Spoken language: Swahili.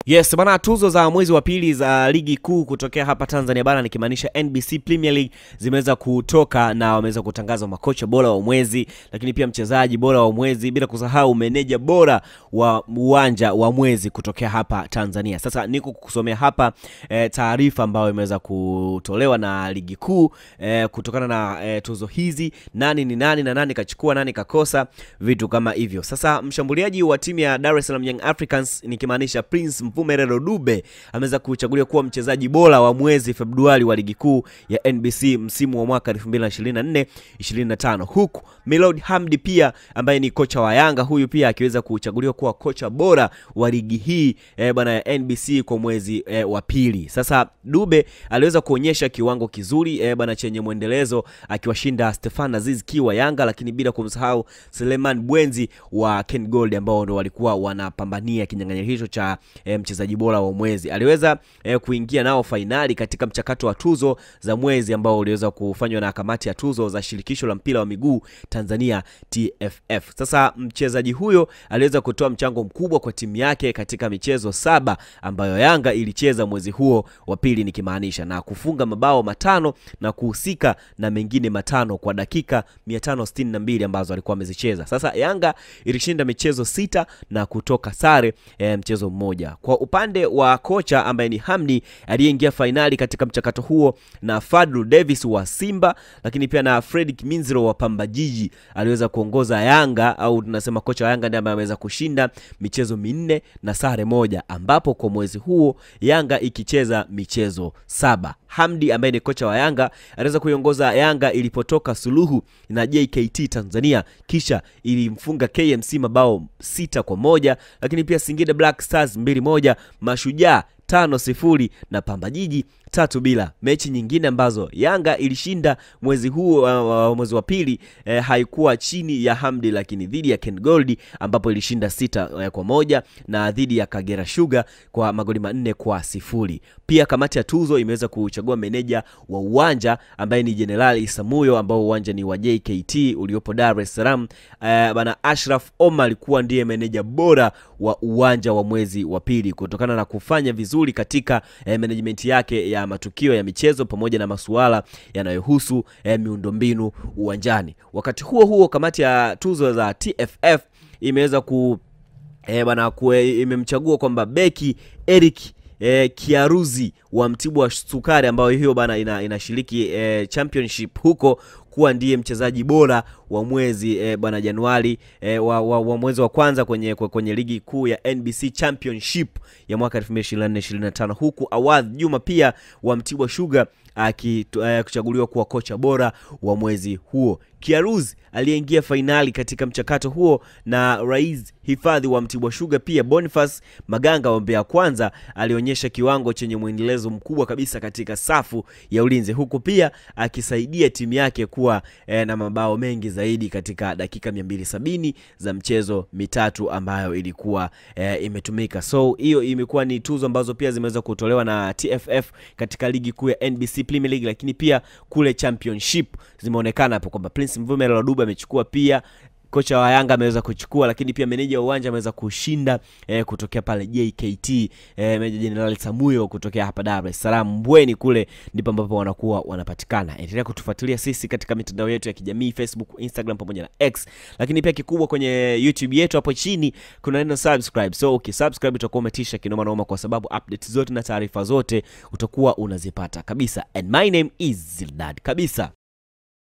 Yes, bana, tuzo za mwezi wa pili za ligi kuu kutokea hapa Tanzania bana, nikimaanisha NBC Premier League, zimeweza kutoka na wameweza kutangaza makocha bora wa mwezi, lakini pia mchezaji bora wa mwezi, bila kusahau meneja bora wa uwanja wa mwezi kutokea hapa Tanzania. Sasa niko kukusomea hapa taarifa ambayo imeweza kutolewa na ligi kuu kutokana na tuzo hizi, nani ni nani na nani kachukua, nani kakosa, vitu kama hivyo. Sasa mshambuliaji wa timu ya Dar es Salaam Young Africans, nikimaanisha Prince Mpumelelo Dube, ameweza kuchaguliwa kuwa mchezaji bora wa mwezi Februari wa ligi kuu ya NBC msimu wa mwaka 2024-25, huku Miloud Hamdi pia ambaye ni kocha wa Yanga, huyu pia akiweza kuchaguliwa kuwa kocha bora wa ligi hii bana ya NBC kwa mwezi wa pili. Sasa Dube aliweza kuonyesha kiwango kizuri bana chenye muendelezo, akiwashinda Stefan Aziz Ki wa Yanga, lakini bila kumsahau Suleiman Bwenzi wa Ken Gold ambao ndo walikuwa wanapambania kinyang'anyiro hicho cha mchezaji bora wa mwezi. Aliweza kuingia nao finali katika mchakato wa tuzo za mwezi ambao uliweza kufanywa na kamati ya tuzo za shirikisho la mpira wa miguu Tanzania TFF. Sasa mchezaji huyo aliweza kutoa mchango mkubwa kwa timu yake katika michezo 7 ambayo Yanga ilicheza mwezi huo wa pili, nikimaanisha, na kufunga mabao 5 na kuhusika na mengine 5 kwa dakika 562 ambazo alikuwa amezicheza. Sasa Yanga ilishinda michezo 6 na kutoka sare mchezo mmoja. Kwa upande wa kocha ambaye ni Hamdi, aliyeingia finali katika mchakato huo na Fadlu Davis wa Simba, lakini pia na Fredrick Minziro wa Pamba Jiji, aliweza kuongoza Yanga, au tunasema kocha wa Yanga ndiye ambaye ameweza kushinda michezo 4 na sare 1, ambapo kwa mwezi huo Yanga ikicheza michezo 7. Hamdi ambaye ni kocha wa Yanga aliweza kuiongoza Yanga ilipotoka suluhu na JKT Tanzania, kisha ilimfunga KMC mabao 6-1, lakini pia Singida Black Stars 2-1, Mashujaa 5-0 na Pamba Jiji 3-0. Mechi nyingine ambazo Yanga ilishinda mwezi huu mwezi wa pili haikuwa chini ya Hamdi, lakini dhidi ya Ken Gold ambapo ilishinda 6-1 na dhidi ya Kagera Sugar kwa magoli 4-0. Pia kamati ya tuzo imeweza kuchagua meneja wa uwanja ambaye ni General Isamuyo, ambao uwanja ni wa JKT uliopo Dar es Salaam. Bana Ashraf Omar alikuwa ndiye meneja bora wa uwanja wa mwezi wa pili kutokana na kufanya vizuri katika management yake ya matukio ya michezo pamoja na masuala yanayohusu miundombinu uwanjani. Wakati huo kamati ya tuzo za TFF imeweza imemchagua kwamba beki Eric Kiaruzi wa Mtibwa Sukari, ambao hiyo bana inashiriki championship huko, kuwa ndiye mchezaji bora wa mwezi bwana Januari wa mwezi wa kwanza kwenye ligi kuu ya NBC Championship ya mwaka 2024-25, huku Awadh Juma pia wa Mtibwa Sugar kuchaguliwa kuwa kocha bora wa mwezi huo. Kiaruzi aliyeingia finali katika mchakato huo na Rais Hifadhi wa Mtibwa Sugar, pia Boniface Maganga wa Mbeya Kwanza, alionyesha kiwango chenye muendelezo mkubwa kabisa katika safu ya ulinzi, huku pia akisaidia timu yake kuwa na mabao mengi zaidi katika dakika 270 za mchezo 3 ambayo ilikuwa imetumika. So hiyo imekuwa ni tuzo ambazo pia zimeweza kutolewa na TFF katika ligi kuu ya NBC Premier League, lakini pia kule championship zimeonekana hapo kwamba Prince Mpumelelo Dube amechukua, pia kocha wa Yanga ameweza kuchukua, lakini pia meneja wa uwanja ameweza kushinda kutokea pale JKT, meneja General Samuyo kutokea hapa Dar es Salaam Mbweni, kule ndipo ambapo wanakuwa wanapatikana. Endelea kutufuatilia sisi katika mitandao yetu ya kijamii, Facebook, Instagram pamoja na X, lakini pia kikubwa kwenye YouTube yetu hapo chini kuna neno subscribe. So ukisubscribe utakuwa umetisha kinoma noma, kwa sababu updates zote na taarifa zote utakuwa unazipata kabisa. And my name is Zildad kabisa.